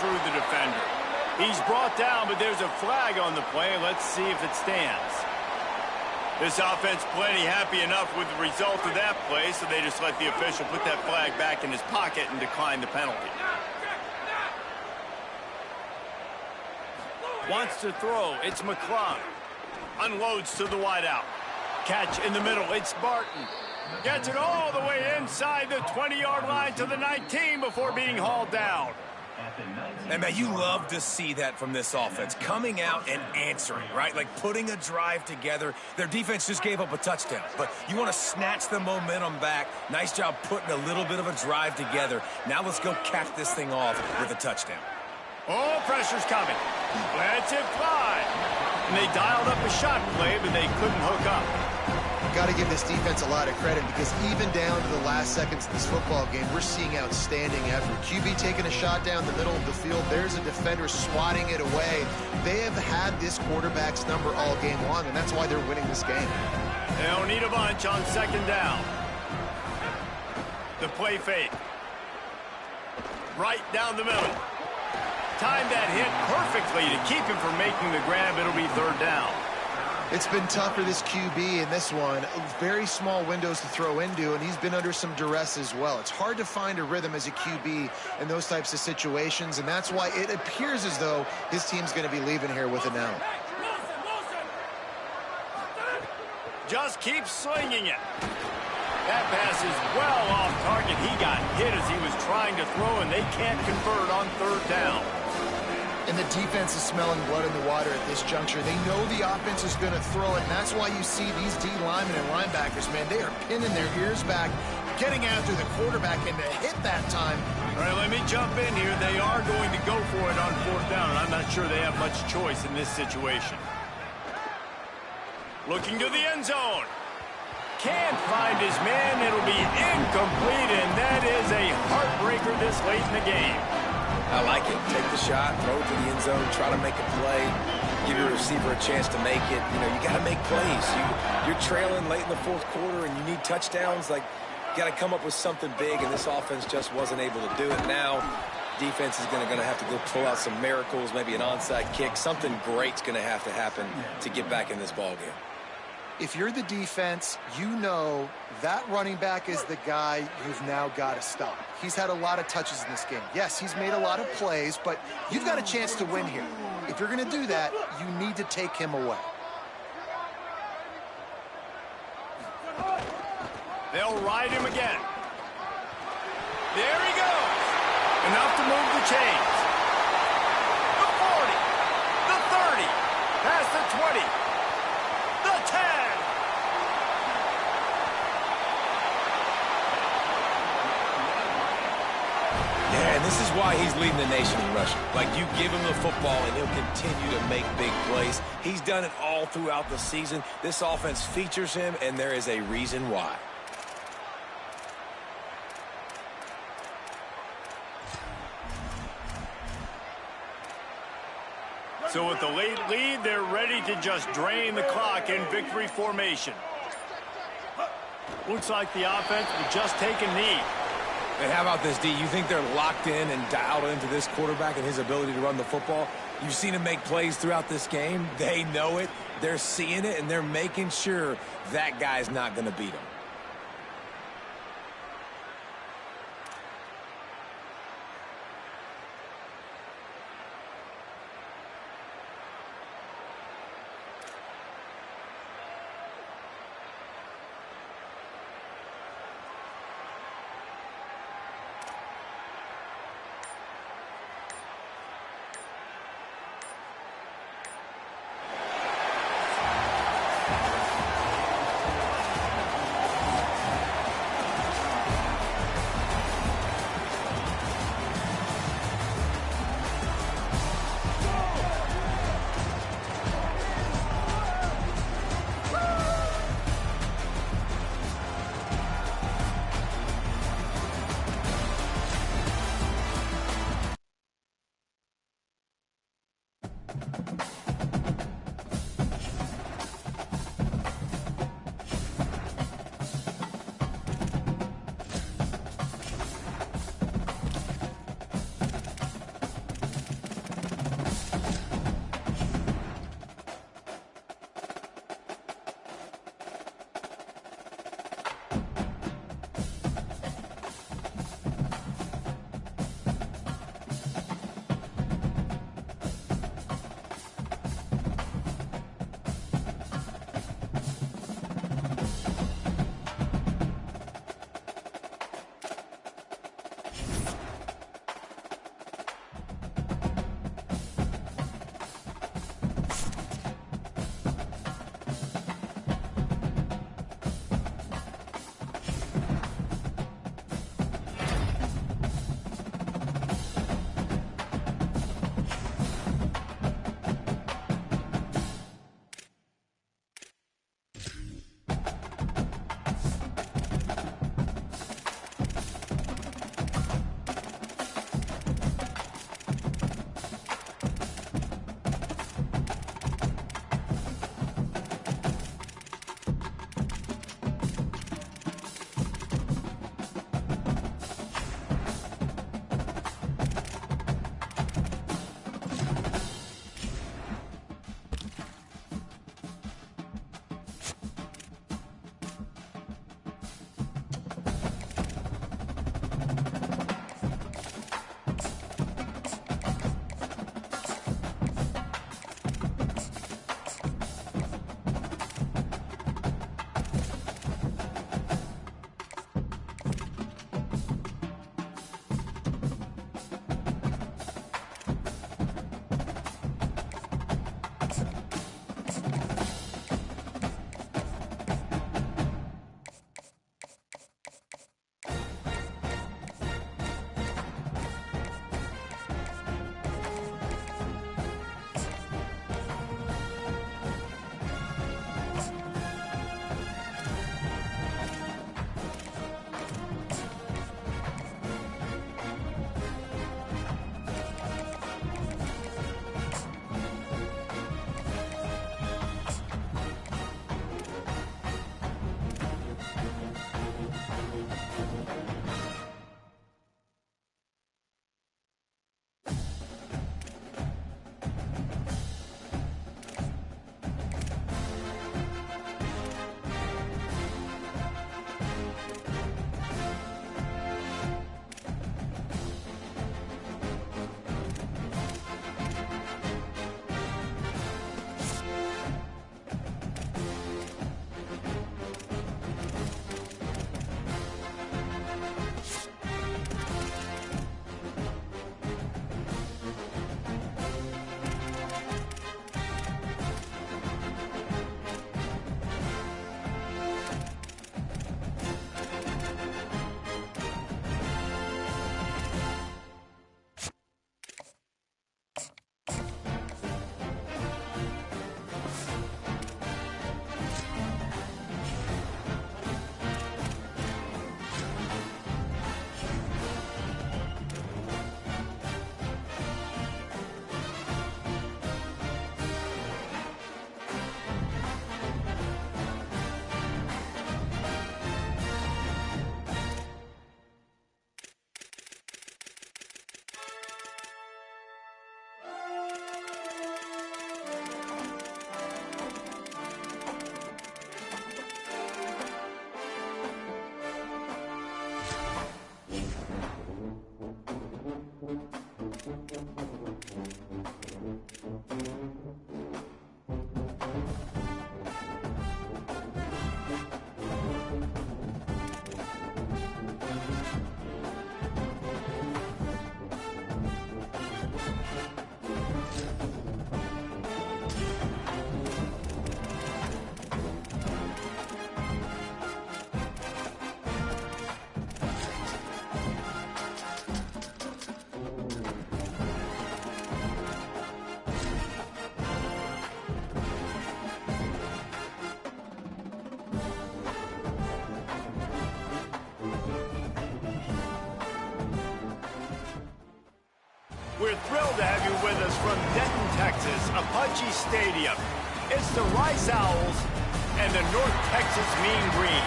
through the defender. He's brought down, but there's a flag on the play. Let's see if it stands. This offense plenty happy enough with the result of that play, so they just let the official put that flag back in his pocket and decline the penalty. Wants to throw. It's McClung. Unloads to the wideout. Catch in the middle. It's Barton. Gets it all the way inside the 20-yard line to the 19 before being hauled down. And, man, you love to see that from this offense, coming out and answering, right? Like putting a drive together. Their defense just gave up a touchdown, but you want to snatch the momentum back. Nice job putting a little bit of a drive together. Now let's go cap this thing off with a touchdown. Oh, pressure's coming. Let's it fly. And they dialed up a shot play, but they couldn't hook up. Got to give this defense a lot of credit because even down to the last seconds of this football game, we're seeing outstanding effort. QB taking a shot down the middle of the field. There's a defender swatting it away. They have had this quarterback's number all game long, and that's why they're winning this game. They don't need a bunch on second down. The play fake. Right down the middle. Timed that hit perfectly to keep him from making the grab. It'll be third down. It's been tough for this QB in this one. Very small windows to throw into, and he's been under some duress as well. It's hard to find a rhythm as a QB in those types of situations, and that's why it appears as though his team's going to be leaving here with an out. Just keep slinging it. That pass is well off target. He got hit as he was trying to throw, and they can't convert on third down. And the defense is smelling blood in the water at this juncture. They know the offense is going to throw it, and that's why you see these D linemen and linebackers, man, they are pinning their ears back, getting after the quarterback, and to hit that time. All right, let me jump in here. They are going to go for it on fourth down, and I'm not sure they have much choice in this situation. Looking to the end zone. Can't find his man. It'll be incomplete, and that is a heartbreaker this late in the game. I like it. Take the shot, throw it to the end zone, try to make a play, give your receiver a chance to make it. You know, you got to make plays. You're trailing late in the fourth quarter and you need touchdowns. Like, you got to come up with something big, and this offense just wasn't able to do it. Now, defense is going to have to go pull out some miracles, maybe an onside kick. Something great's going to have to happen to get back in this ballgame. If you're the defense, you know that running back is the guy you've now got to stop. He's had a lot of touches in this game. Yes, he's made a lot of plays, but you've got a chance to win here. If you're going to do that, you need to take him away. They'll ride him again. There he goes. Enough to move the chains. The 40, the 30, past the 20, the 10. Yeah, and this is why he's leading the nation in rushing. Like, you give him the football, and he'll continue to make big plays. He's done it all throughout the season. This offense features him, and there is a reason why. So with the late lead, they're ready to just drain the clock in victory formation. Looks like the offense will just take a knee. And how about this, D? You think they're locked in and dialed into this quarterback and his ability to run the football? You've seen him make plays throughout this game. They know it. They're seeing it, and they're making sure that guy's not going to beat him. We're thrilled to have you with us from Denton, Texas, Apache Stadium. It's the Rice Owls and the North Texas Mean Green.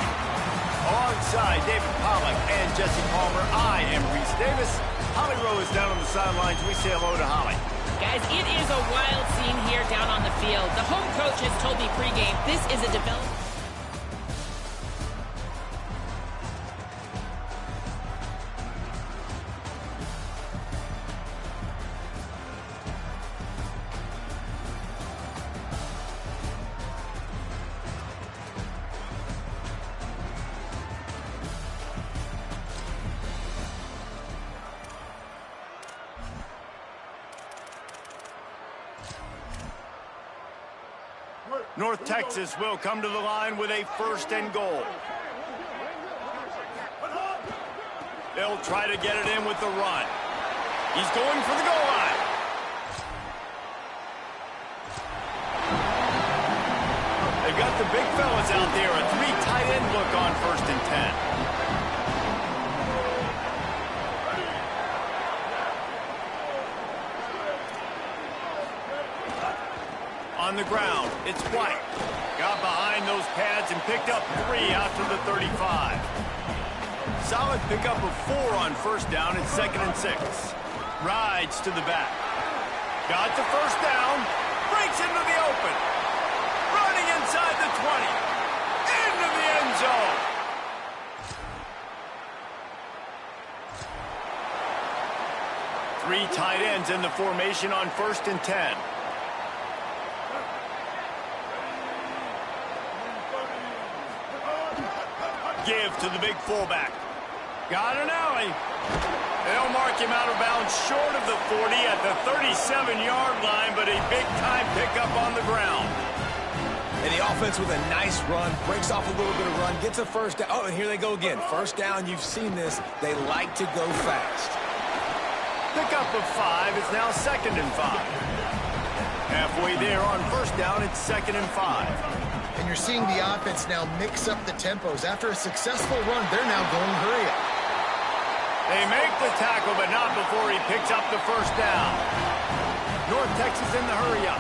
Alongside David Pollack and Jesse Palmer, I am Reese Davis. Holly Rowe is down on the sidelines. We say hello to Holly. Guys, it is a wild scene here down on the field. The home coach has told me pregame this is a development. North Texas will come to the line with a 1st and goal. They'll try to get it in with the run. He's going for the goal line. They've got the big fellas out there. A 3 tight end look on 1st and 10. On the ground, it's White. Got behind those pads and picked up 3 after the 35. Solid pickup of 4 on 1st down and 2nd and 6. Rides to the back. Got the 1st down. Breaks into the open. Running inside the 20. Into the end zone. Three tight ends in the formation on 1st and 10. Give to the big fullback. Got an alley. They'll mark him out of bounds short of the 40 at the 37-yard line, but a big-time pickup on the ground. And the offense with a nice run, breaks off a little bit of run, gets a 1st down. Oh, and here they go again. 1st down, you've seen this. They like to go fast. Pickup of 5 is now 2nd and 5. Halfway there on 1st down, it's 2nd and 5. And you're seeing the offense now mix up the tempos. After a successful run, they're now going hurry up. They make the tackle, but not before he picks up the 1st down. North Texas in the hurry up.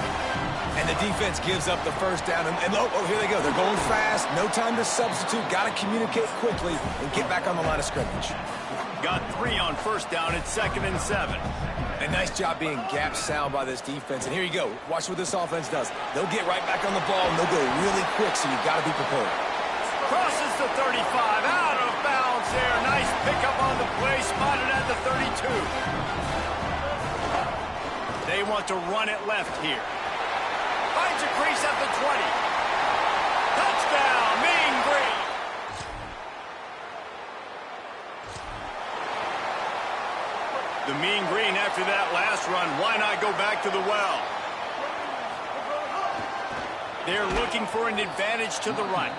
And the defense gives up the 1st down. And oh, here they go. They're going fast. No time to substitute. Got to communicate quickly and get back on the line of scrimmage. Got 3 on 1st down at 2nd and 7. A nice job being gap sound by this defense. And here you go. Watch what this offense does. They'll get right back on the ball, and they'll go really quick, so you've got to be prepared. Crosses the 35. Out of bounds there. Nice pickup on the play. Spotted at the 32. They want to run it left here. Finds a crease at the 20. Touchdown, Mean Green. The Mean Green after that last run. Why not go back to the well? They're looking for an advantage to the right.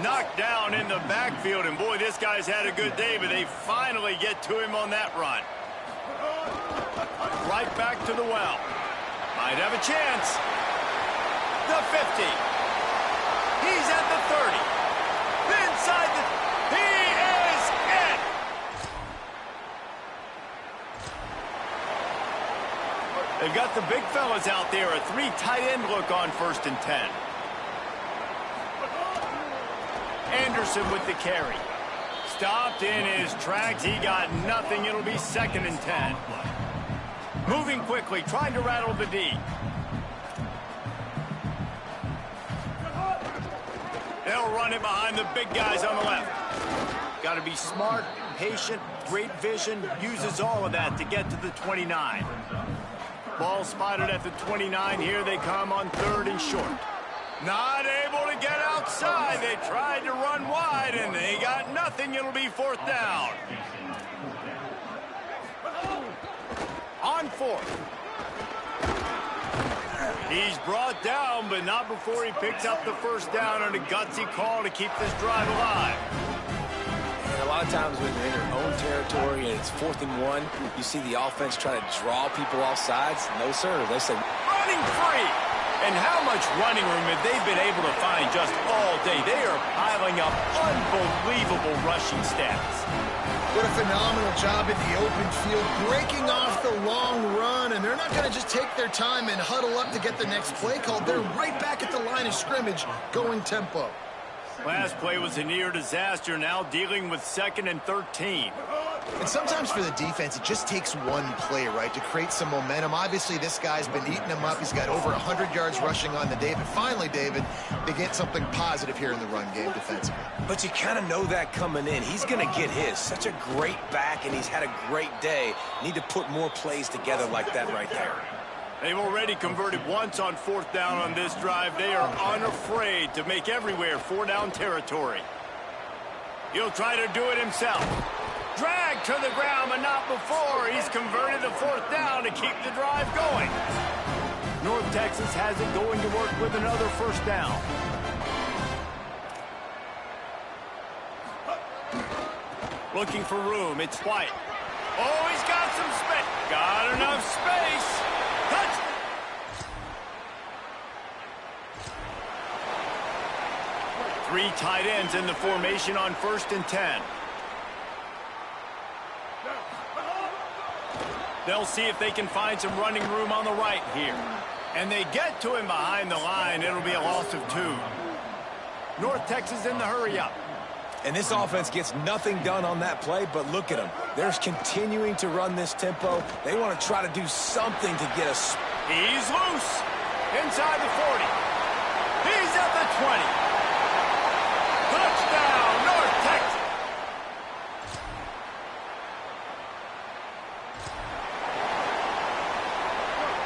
Knocked down in the backfield, and boy, this guy's had a good day, but they finally get to him on that run. Right back to the well. Might have a chance. The 50. He's at the 30. Inside the... He is in! They've got the big fellas out there. A 3 tight end look on 1st and 10. Anderson with the carry. Stopped in his tracks. He got nothing. It'll be 2nd and 10. Moving quickly, trying to rattle the D. They'll run it behind the big guys on the left. Got to be smart, patient, great vision. Uses all of that to get to the 29. Ball spotted at the 29. Here they come on 3rd and short. Not able to get outside. They tried to run wide, and they got nothing. It'll be 4th down. On 4th. He's brought down, but not before he picks up the 1st down on a gutsy call to keep this drive alive. And a lot of times when you're in your own territory and it's 4th and 1, you see the offense try to draw people off sides. No, sir. They say, running free. And how much running room have they been able to find just all day? They are piling up unbelievable rushing stats. What a phenomenal job in the open field, breaking off the long run, and they're not going to just take their time and huddle up to get the next play called. They're right back at the line of scrimmage, going tempo. Last play was a near disaster, now dealing with 2nd and 13. And sometimes for the defense, it just takes one play, right, to create some momentum. Obviously, this guy's been eating them up. He's got over 100 yards rushing on the day. But finally, David, they get something positive here in the run game defensively. But you kind of know that coming in. He's going to get his. Such a great back, and he's had a great day. Need to put more plays together like that right there. They've already converted once on 4th down on this drive. They are unafraid to make everywhere 4-down territory. He'll try to do it himself. Drag to the ground, but not before. He's converted the 4th down to keep the drive going. North Texas has it going to work with another 1st down. Looking for room. It's White. Oh, he's got some space. Got enough space. Touch. Three tight ends in the formation on 1st and 10. They'll see if they can find some running room on the right here. And they get to him behind the line. It'll be a loss of 2. North Texas in the hurry up. And this offense gets nothing done on that play, but look at them. They're continuing to run this tempo. They want to try to do something to get us. He's loose. Inside the 40. He's at the 20. Touchdown, North Texas.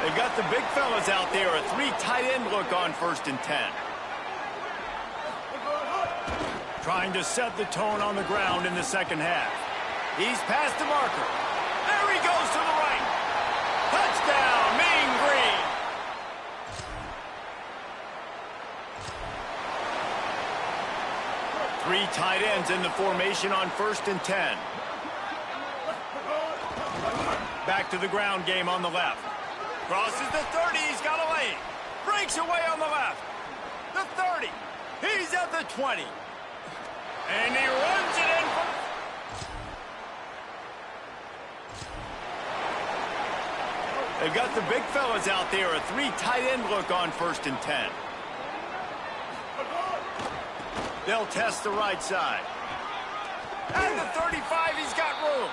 They've got the big fellas out there. A 3 tight end look on 1st and 10. Trying to set the tone on the ground in the 2nd half. He's past the marker. There he goes to the right. Touchdown, Mean Green. Three tight ends in the formation on 1st and 10. Back to the ground game on the left. Crosses the 30. He's got a lane. Breaks away on the left. The 30. He's at the 20. And he runs it in. They've got the big fellas out there. A 3 tight end look on 1st and 10. They'll test the right side. At the 35, he's got room.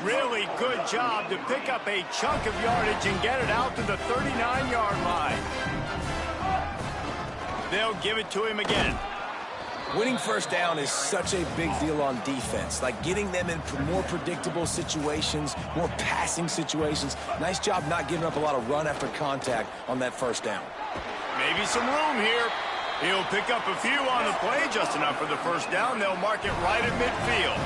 Really good job to pick up a chunk of yardage and get it out to the 39-yard line. They'll give it to him again. Winning 1st down is such a big deal on defense. Like getting them in more predictable situations, more passing situations. Nice job not giving up a lot of run after contact on that 1st down. Maybe some room here. He'll pick up a few on the play, just enough for the 1st down. They'll mark it right at midfield.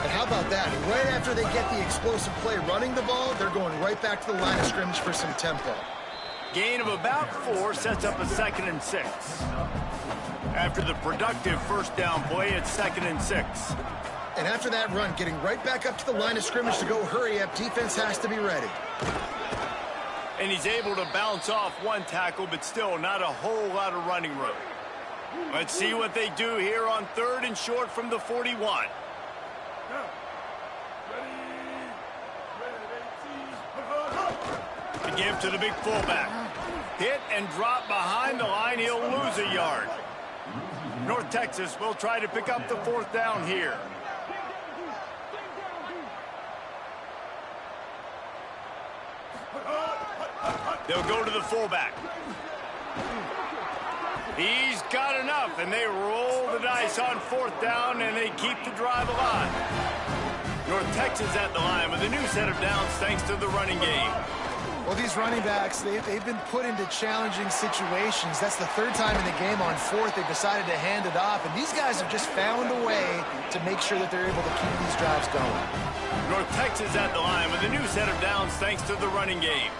And how about that? Right after they get the explosive play running the ball, they're going right back to the line of scrimmage for some tempo. Gain of about 4 sets up a 2nd and 6. After the productive 1st down play, it's 2nd and 6. And after that run, getting right back up to the line of scrimmage to go hurry up, defense has to be ready. And he's able to bounce off one tackle, but still not a whole lot of running room. Let's see what they do here on 3rd and short from the 41. To give to the big fullback. Hit and drop behind the line. He'll lose a yard. North Texas will try to pick up the 4th down here. They'll go to the fullback. He's got enough, and they roll the dice on 4th down, and they keep the drive alive. North Texas at the line with a new set of downs thanks to the running game. Well, these running backs, they've been put into challenging situations. That's the 3rd time in the game. On 4th, they've decided to hand it off, and these guys have just found a way to make sure that they're able to keep these drives going. North Texas at the line with a new set of downs thanks to the running game.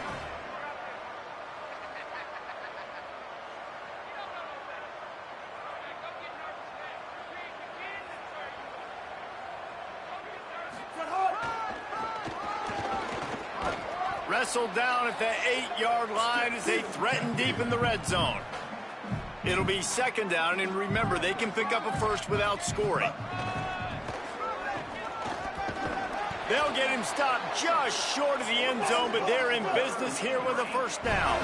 Wrestled down at the 8-yard line as they threaten deep in the red zone. It'll be 2nd down, and remember, they can pick up a 1st without scoring. They'll get him stopped just short of the end zone, but they're in business here with a first down.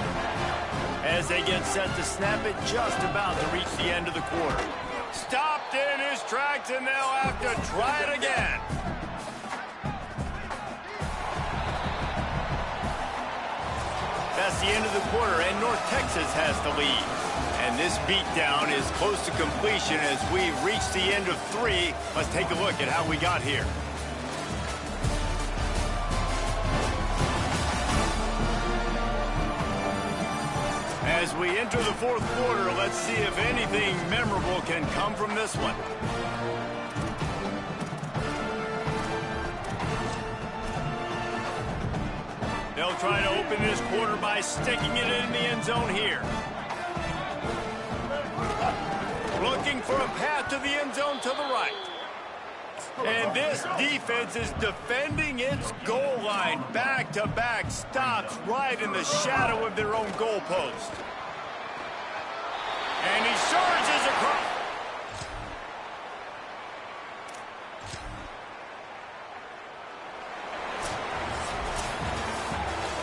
As they get set to snap it, just about to reach the end of the quarter. Stopped in his tracks, and they'll have to try it again. That's the end of the quarter, and North Texas has the lead. And this beatdown is close to completion as we reach the end of 3. Let's take a look at how we got here. As we enter the fourth quarter, let's see if anything memorable can come from this one. They'll try to open this quarter by sticking it in the end zone here. Looking for a path to the end zone to the right. And this defense is defending its goal line. Back-to-back stops right in the shadow of their own goalpost. And he surges across.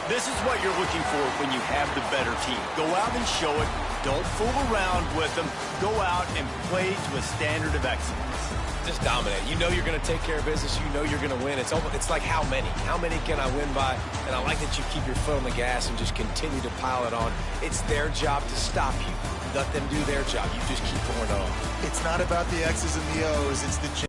This is what you're looking for when you have the better team. Go out and show it. Don't fool around with them. Go out and play to a standard of excellence. Just dominate. You know you're going to take care of business. You know you're going to win. It's like how many? How many can I win by? And I like that you keep your foot on the gas and just continue to pile it on. It's their job to stop you. Let them do their job. You just keep pouring on. It's not about the X's and the O's. It's the